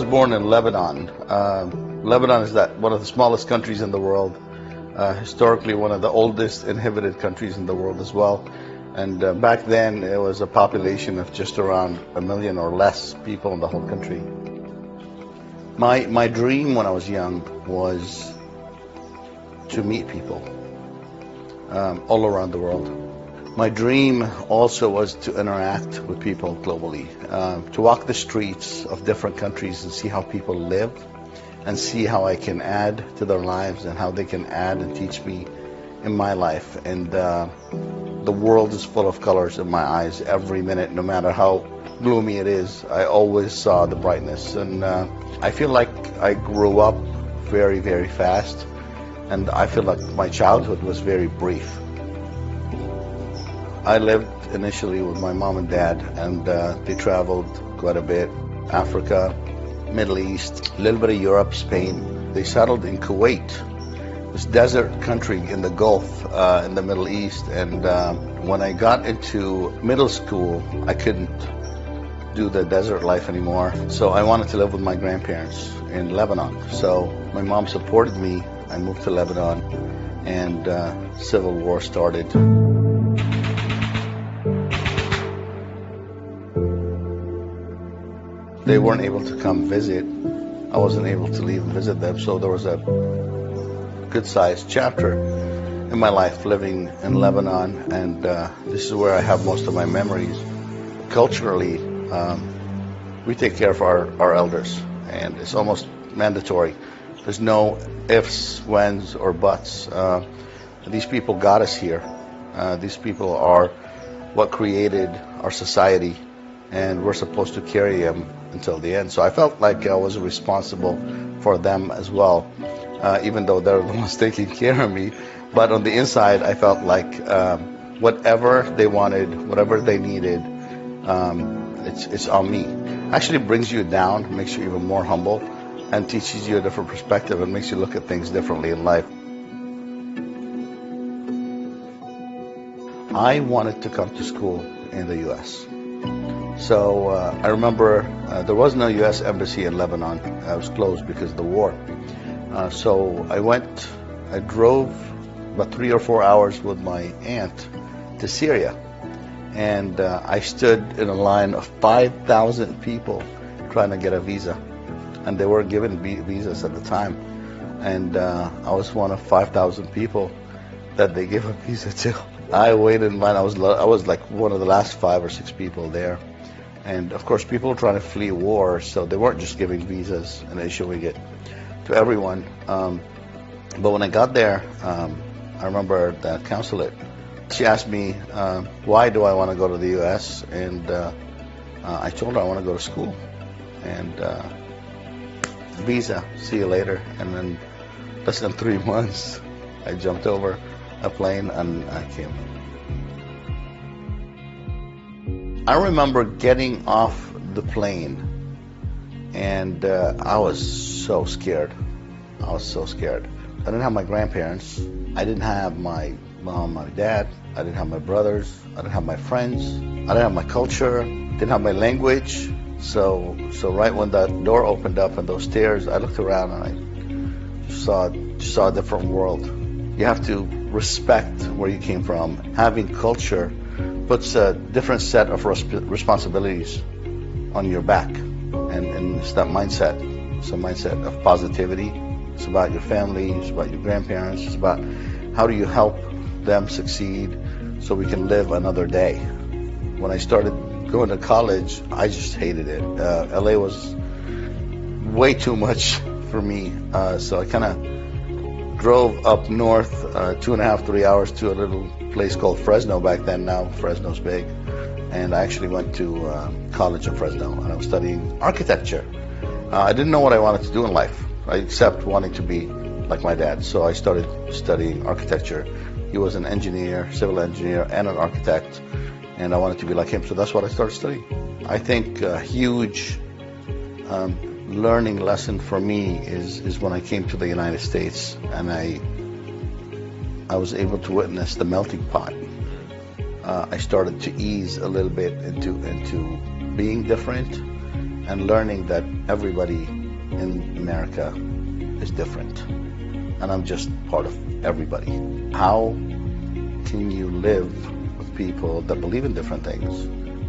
was born in Lebanon. Lebanon is one of the smallest countries in the world. Historically, one of the oldest inhabited countries in the world as well. And back then, it was a population of just around 1 million or less people in the whole country. My dream when I was young was to meet people all around the world. My dream also was to interact with people globally, to walk the streets of different countries and see how people live and see how I can add to their lives and how they can add and teach me in my life. And the world is full of colors in my eyes every minute, no matter how gloomy it is. I always saw the brightness. And I feel like I grew up very, very fast. And I feel like my childhood was very brief. I lived initially with my mom and dad, and they traveled quite a bit. Africa, Middle East, a little bit of Europe, Spain. They settled in Kuwait, this desert country in the Gulf, in the Middle East. And when I got into middle school, I couldn't do the desert life anymore. So I wanted to live with my grandparents in Lebanon. So my mom supported me. I moved to Lebanon, and civil war started. They weren't able to come visit. I wasn't able to leave and visit them, so there was a good-sized chapter in my life living in Lebanon, and this is where I have most of my memories. Culturally, we take care of our elders, and it's almost mandatory. There's no ifs, whens, or buts. These people got us here. These people are what created our society, and we're supposed to carry them until the end. So I felt like I was responsible for them as well, even though they're the ones taking care of me. But on the inside, I felt like whatever they wanted, whatever they needed, it's on me. Actually brings you down, makes you even more humble, and teaches you a different perspective and makes you look at things differently in life. I wanted to come to school in the U.S. So I remember there was no U.S. embassy in Lebanon. It was closed because of the war. So I drove about 3 or 4 hours with my aunt to Syria. And I stood in a line of 5,000 people trying to get a visa. And they weren't given visas at the time. And I was one of 5,000 people that they gave a visa to. I waited in line. I was like one of the last 5 or 6 people there. And of course, people were trying to flee war, so they weren't just giving visas and issuing it to everyone. But when I got there, I remember the consulate. She asked me, why do I want to go to the U.S.? And I told her I want to go to school. And visa, see you later. And then less than 3 months, I jumped over a plane and I came. I remember getting off the plane, and I was so scared. I was so scared. I didn't have my grandparents. I didn't have my mom, my dad. I didn't have my brothers. I didn't have my friends. I didn't have my culture. Didn't have my language. So right when that door opened up and those stairs, I looked around and I saw a different world. You have to respect where you came from. Having culture puts a different set of responsibilities on your back, and it's that mindset. It's a mindset of positivity. It's about your family, it's about your grandparents, it's about how do you help them succeed so we can live another day. When I started going to college, I just hated it. LA was way too much for me, so I kind of drove up north 2.5, 3 hours to a little place called Fresno back then. Now Fresno's big. And I actually went to college in Fresno, and I was studying architecture. I didn't know what I wanted to do in life, except wanting to be like my dad. So I started studying architecture. He was an engineer, civil engineer, and an architect, and I wanted to be like him. So that's what I started studying. I think a huge learning lesson for me is when I came to the United States, and I was able to witness the melting pot. I started to ease a little bit into being different and learning that everybody in America is different, and I'm just part of everybody. How can you live with people that believe in different things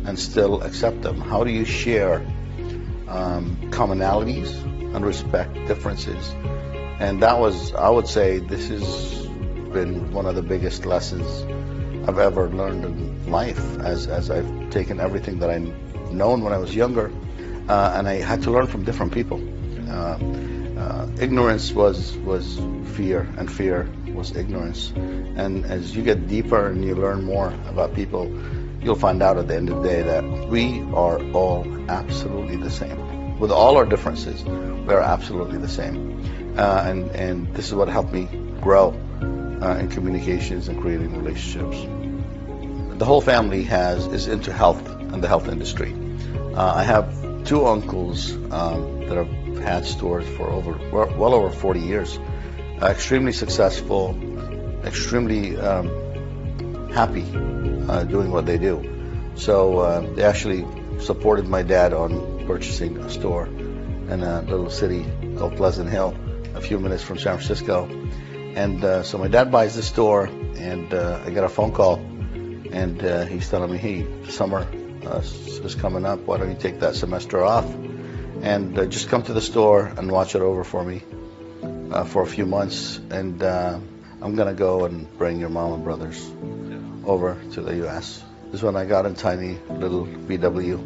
and still accept them? How do you share commonalities and respect differences? And that was, I would say, this has been one of the biggest lessons I've ever learned in life, as I've taken everything that I've known when I was younger, and I had to learn from different people. Ignorance was fear, and fear was ignorance. And as you get deeper and you learn more about people, you'll find out at the end of the day that we are all absolutely the same. With all our differences, we are absolutely the same. And this is what helped me grow in communications and creating relationships. The whole family is into health and the health industry. I have two uncles that have had stores for well over 40 years. Extremely successful, extremely happy doing what they do. So they actually supported my dad on purchasing a store in a little city called Pleasant Hill, a few minutes from San Francisco. And so my dad buys the store, and I get a phone call, and he's telling me, hey, summer is coming up, why don't you take that semester off and just come to the store and watch it over for me for a few months, and I'm gonna go and bring your mom and brothers over to the U.S. This is when I got a tiny little VW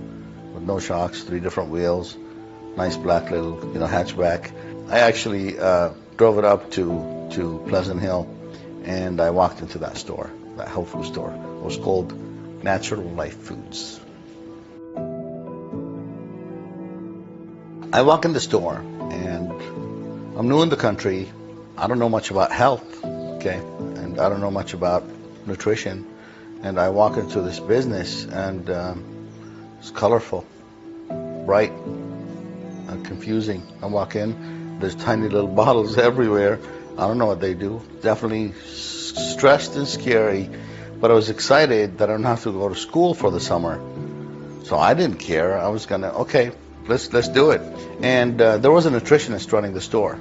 with no shocks, 3 different wheels, nice black little hatchback. I actually drove it up to Pleasant Hill, and I walked into that store, that health food store. It was called Natural Life Foods. I walk in the store, and I'm new in the country. I don't know much about health, okay, and I don't know much about nutrition. And I walk into this business, and it's colorful, bright, and confusing. I walk in, there's tiny little bottles everywhere. I don't know what they do. Definitely stressed and scary, but I was excited that I don't have to go to school for the summer. So I didn't care. I was gonna, okay, let's do it. And there was a nutritionist running the store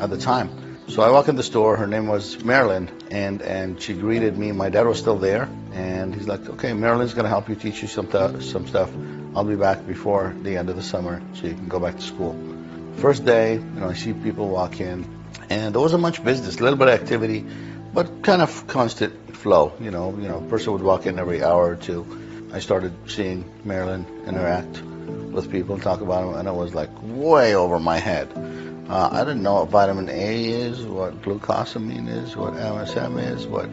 at the time. So I walk in the store, her name was Marilyn, and she greeted me. My dad was still there, and he's like, okay, Marilyn's gonna help you, teach you some stuff. I'll be back before the end of the summer so you can go back to school. First day, I see people walk in, and there wasn't much business, a little bit of activity, but kind of constant flow. A person would walk in every hour or two. I started seeing Marilyn interact with people and talk about them, and it was like way over my head. I didn't know what vitamin A is, what glucosamine is, what MSM is, what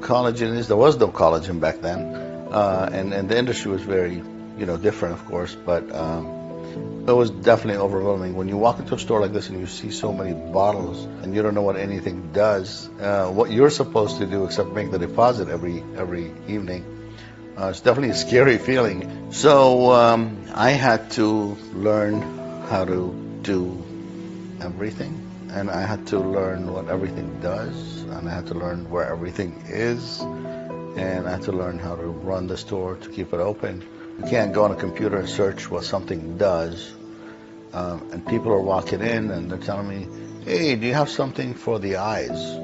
collagen is. There was no collagen back then, and the industry was very, different, of course, but it was definitely overwhelming. When you walk into a store like this and you see so many bottles and you don't know what anything does, what you're supposed to do except make the deposit every evening, it's definitely a scary feeling. So I had to learn how to do everything, and I had to learn what everything does, and I had to learn where everything is, and I had to learn how to run the store to keep it open. You can't go on a computer and search what something does, and people are walking in and they're telling me, hey, do you have something for the eyes?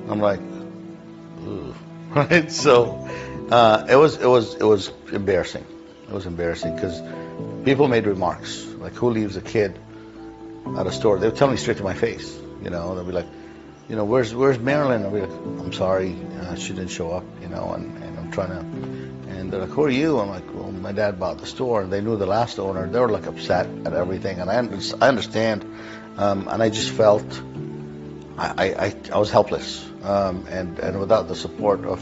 I'm like, ooh. Right? So it was embarrassing. It was embarrassing because people made remarks like, who leaves a kid at a store? They would tell me straight to my face. They'll be like, where's Marilyn? I'll be like, I'm sorry, she didn't show up. And I'm trying to. And they're like, who are you? I'm like, well, my dad bought the store. And they knew the last owner. They were like upset at everything, and I understand. And I just felt I was helpless. And without the support of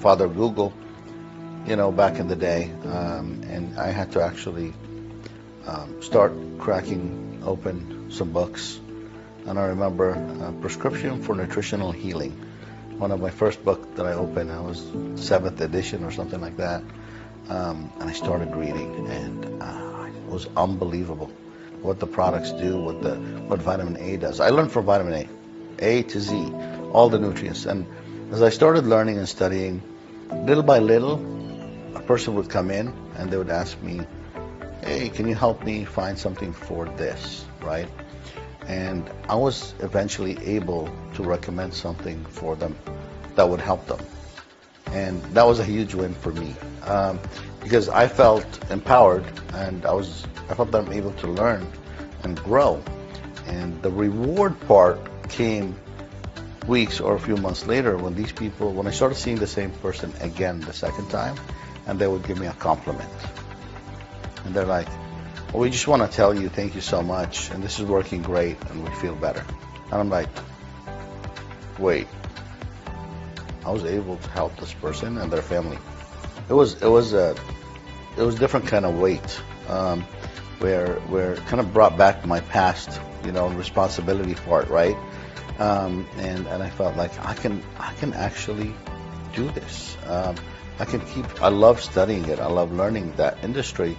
Father Google, back in the day, and I had to actually start cracking open some books. And I remember Prescription for Nutritional Healing, one of my first books that I opened. It was 7th edition or something like that. And I started reading, and it was unbelievable what the products do, what vitamin A does. I learned from vitamin A to Z, all the nutrients. And as I started learning and studying, little by little, a person would come in and they would ask me, hey, can you help me find something for this, right? And I was eventually able to recommend something for them that would help them. And that was a huge win for me, because I felt empowered, and I felt that I'm able to learn and grow. And the reward part came weeks or a few months later when I started seeing the same person again the second time, and they would give me a compliment. And they're like, well, we just want to tell you thank you so much, and this is working great, and we feel better. And I'm like, wait, I was able to help this person and their family. It was a different kind of weight, where it kind of brought back my past, responsibility part, right? And I felt like I can actually do this. I love studying it. I love learning that industry.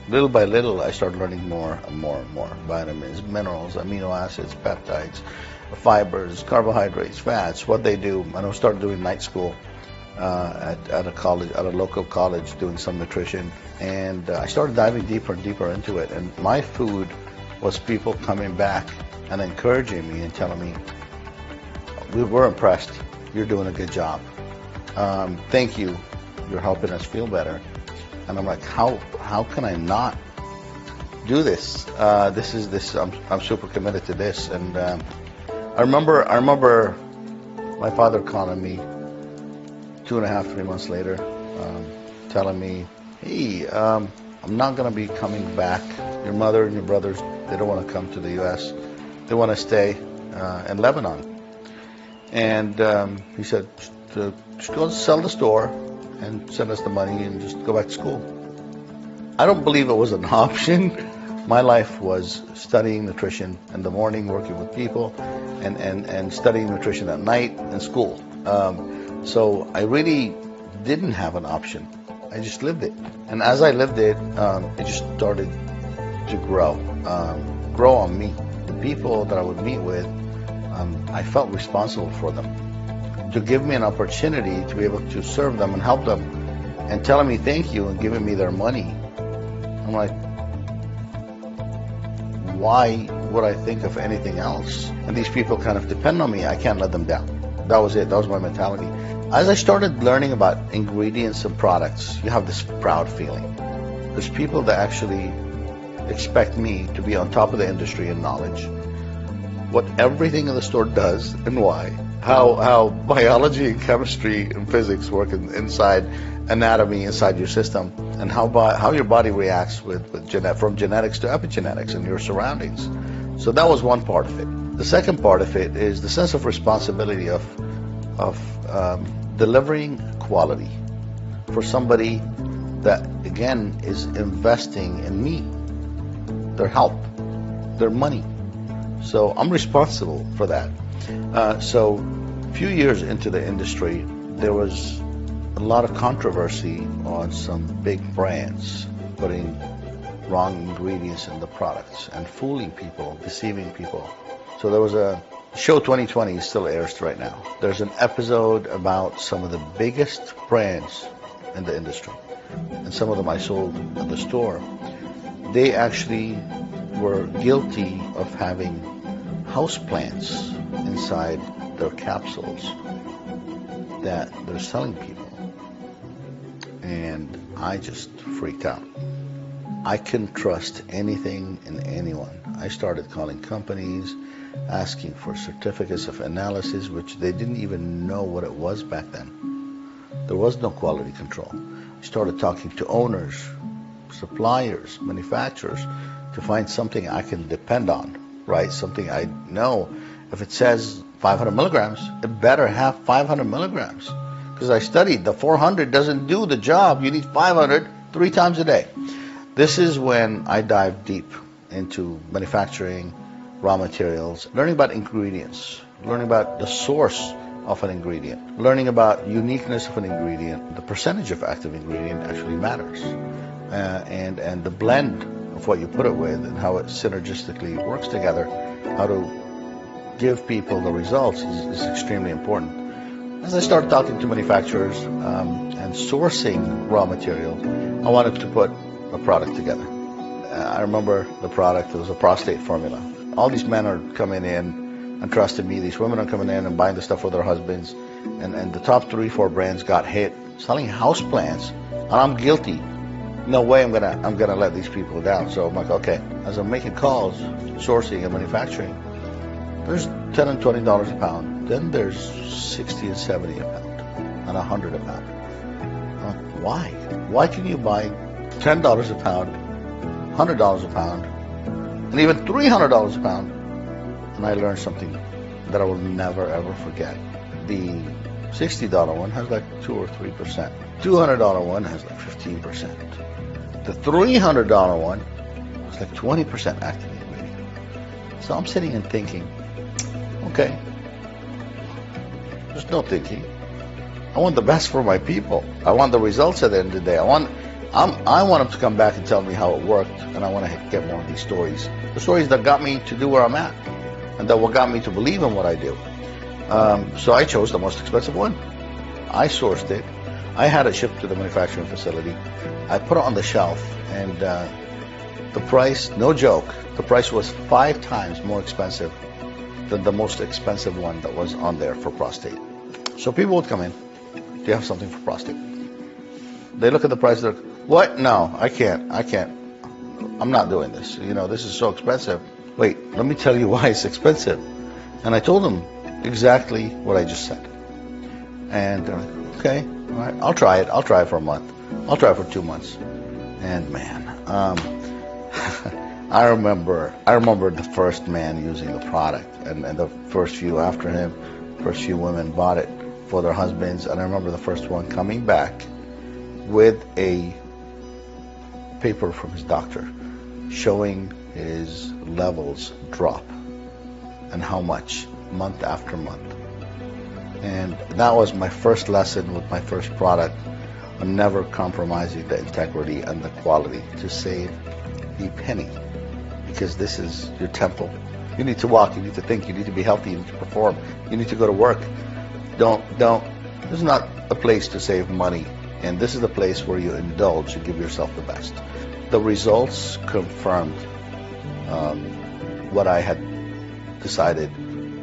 Little by little, I started learning more and more and more. Vitamins, minerals, amino acids, peptides, fibers, carbohydrates, fats, what they do. And I started doing night school at a local college, doing some nutrition. And I started diving deeper and deeper into it. And my food was people coming back and encouraging me and telling me, we're impressed. You're doing a good job. Thank you. You're helping us feel better. And I'm like, how can I not do this? I'm super committed to this. And I remember my father calling me 2.5, 3 months later, telling me, hey, I'm not going to be coming back. Your mother and your brothers, they don't want to come to the U.S. They want to stay in Lebanon. And he said, just go sell the store and send us the money and just go back to school. I don't believe it was an option. My life was studying nutrition in the morning, working with people, and studying nutrition at night in school. So I really didn't have an option. I just lived it. And as I lived it, it just started to grow on me. The people that I would meet with, I felt responsible for them, to give me an opportunity to be able to serve them and help them, and telling me thank you and giving me their money. I'm like, why would I think of anything else? And these people kind of depend on me. I can't let them down. That was it. That was my mentality. As I started learning about ingredients and products, you have this proud feeling. There's people that actually expect me to be on top of the industry in knowledge, what everything in the store does and why, how biology and chemistry and physics work inside anatomy, inside your system, and how your body reacts from genetics to epigenetics and your surroundings. So that was one part of it. The second part of it is the sense of responsibility of delivering quality for somebody that, again, is investing in me, their help, their money. So I'm responsible for that. So a few years into the industry, there was a lot of controversy on some big brands putting wrong ingredients in the products and fooling people, deceiving people. So there was a show, 2020, still airs right now. There's an episode about some of the biggest brands in the industry, and some of them I sold at the store. They actually were guilty of having houseplants inside their capsules that they're selling people. And I just freaked out. I couldn't trust anything and anyone. I started calling companies, asking for certificates of analysis, which they didn't even know what it was back then. There was no quality control. I started talking to owners, suppliers, manufacturers, to find something I can depend on, right? Something I know. If it says 500 milligrams, it better have 500 milligrams. Because I studied, the 400 doesn't do the job. You need 500 3 times a day. This is when I dive deep into manufacturing, raw materials, learning about ingredients, learning about the source of an ingredient, learning about uniqueness of an ingredient. The percentage of active ingredient actually matters. And the blend of what you put it with and how it synergistically works together, how to give people the results is extremely important. As I started talking to manufacturers and sourcing raw material, I wanted to put a product together. I remember the product. It was a prostate formula. All these men are coming in and trusting me. These women are coming in and buying the stuff for their husbands. And the top 3-4 brands got hit selling house plants, and I'm guilty. No way I'm gonna let these people down. So I'm like, okay. As I'm making calls, sourcing and manufacturing, there's $10 and $20 a pound. Then there's 60 and 70 a pound, and 100 a pound. I'm like, why? Why can you buy $10 a pound, $100 a pound, and even $300 a pound? And I learned something that I will never ever forget. The $60 one has like 2 or 3%. $200 one has like 15%. The $300 one was like 20% active ingredient. So I'm sitting and thinking, okay, there's no thinking. I want the best for my people. I want the results at the end of the day. I want them to come back and tell me how it worked, and I want to get more of these stories. The stories that got me to do where I'm at, and that what got me to believe in what I do. So I chose the most expensive one. I sourced it. I had it shipped to the manufacturing facility. I put it on the shelf, and the price, no joke, the price was 5 times more expensive than the most expensive one that was on there for prostate. So people would come in, do you have something for prostate? They look at the price, they're like, what? No, I can't. I'm not doing this. You know, this is so expensive. Wait, let me tell you why it's expensive. And I told them exactly what I just said. And they're like, okay, all right, I'll try it. I'll try it for a month. I'll try it for 2 months. And man, I remember the first man using the product, and the first few after him, first few women bought it for their husbands. And I remember the first one coming back with a paper from his doctor showing his levels drop and how much month after month. And that was my first lesson with my first product on never compromising the integrity and the quality to save a penny, because this is your temple. You need to walk, you need to think, you need to be healthy, you need to perform, you need to go to work. This is not a place to save money, and this is the place where you indulge and give yourself the best. The results confirmed what I had decided,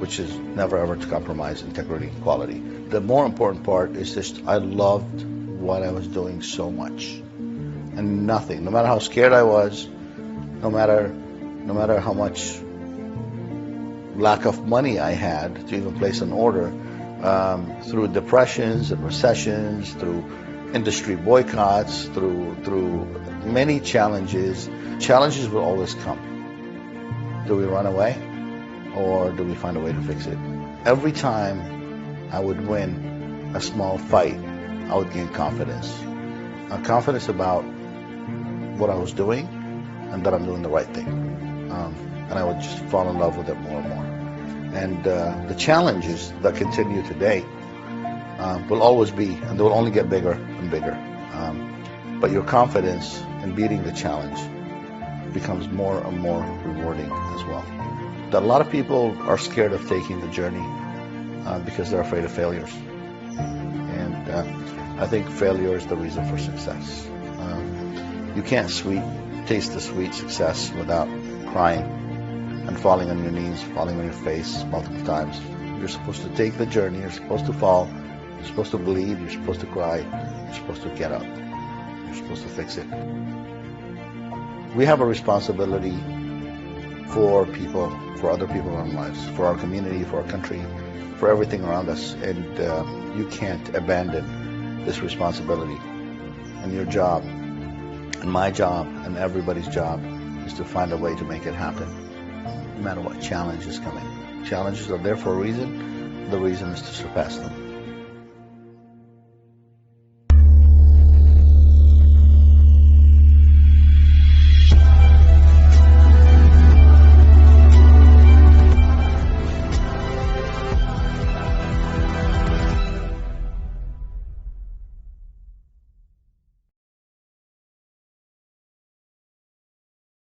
which is never ever to compromise integrity and quality. The more important part is just I loved what I was doing so much, and nothing, no matter how scared I was, no matter how much lack of money I had to even place an order, through depressions and recessions, through industry boycotts, through many challenges will always come. Do we run away, or do we find a way to fix it? Every time I would win a small fight, I would gain confidence. Confidence about what I was doing and that I'm doing the right thing. And I would just fall in love with it more and more. And the challenges that continue today will always be, and they will only get bigger and bigger. But your confidence in beating the challenge becomes more and more rewarding as well. That a lot of people are scared of taking the journey because they're afraid of failures. And I think failure is the reason for success. You can't taste the sweet success without crying and falling on your knees, falling on your face multiple times. You're supposed to take the journey. You're supposed to fall. You're supposed to bleed. You're supposed to cry. You're supposed to get up. You're supposed to fix it. We have a responsibility for people, for other people in our lives, for our community, for our country, for everything around us. And you can't abandon this responsibility. And your job, and my job, and everybody's job is to find a way to make it happen, no matter what challenge is coming. Challenges are there for a reason. The reason is to surpass them.